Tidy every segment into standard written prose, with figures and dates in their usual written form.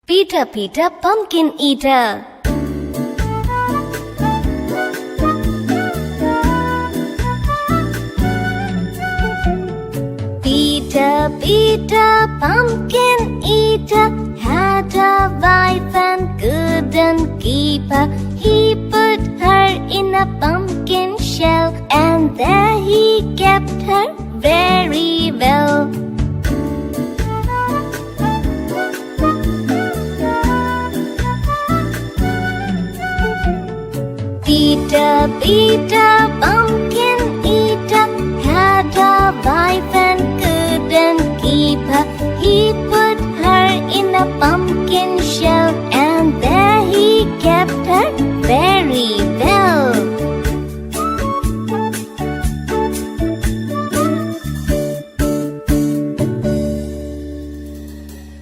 Peter, Peter, pumpkin eater. Peter, Peter, pumpkin eater, had a wife and couldn't keep her. He put her in a pumpkin shell, and there he kept her very well. Peter, Peter, pumpkin eater, had a wife and couldn't keep her. He put her in a pumpkin shell, and there he kept her very well.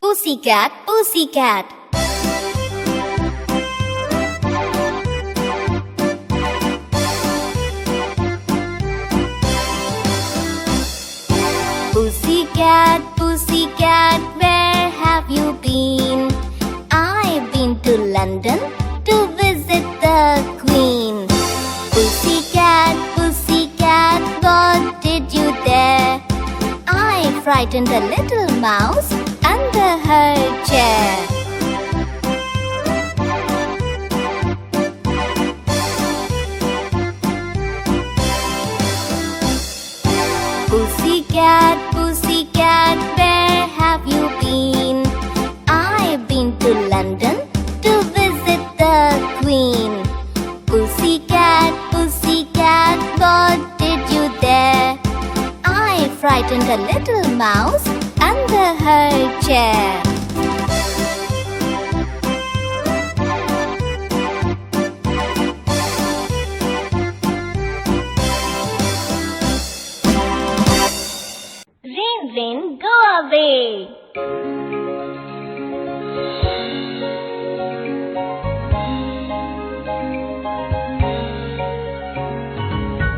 Pussycat, pussycat. Pussycat, pussycat, where have you been? I've been to London to visit the Queen. Pussycat, pussycat, what did you there? I frightened a little mouse under her chair. Pussycat, pussycat, where have you been? I've been to London to visit the Queen. Pussycat, pussycat, what did you there? I frightened a little mouse under her chair. Rain, rain, go away.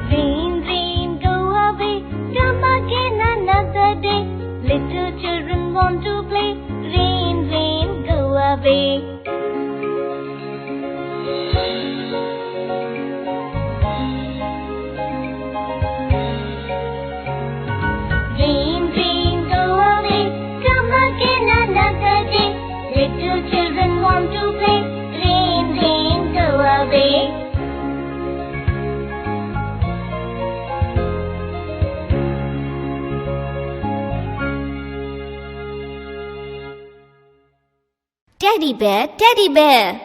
Rain, rain, go away. Come again another day. Little children want to play. Rain, rain, go away. Rain, rain, go away. Come again another day. Little children want to play. Rain, rain, go away. Teddy bear, teddy bear.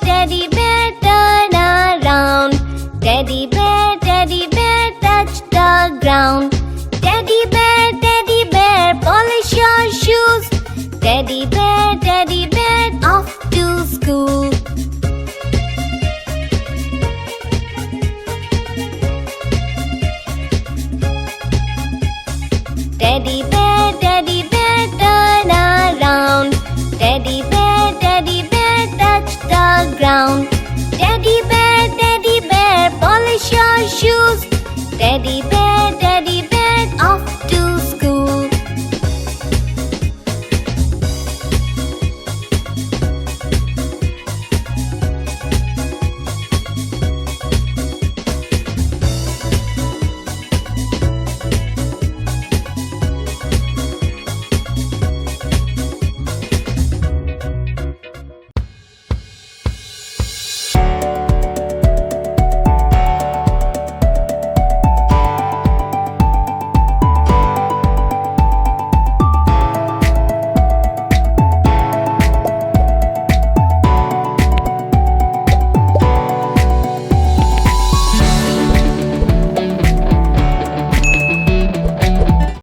Teddy bear, turn around. Teddy bear, touch the ground. Teddy bear, polish your shoes. Teddy bear, off to school. Teddy bear, turn around. Teddy bear, touch the ground. Teddy bear, polish your shoes. Teddy bear, off to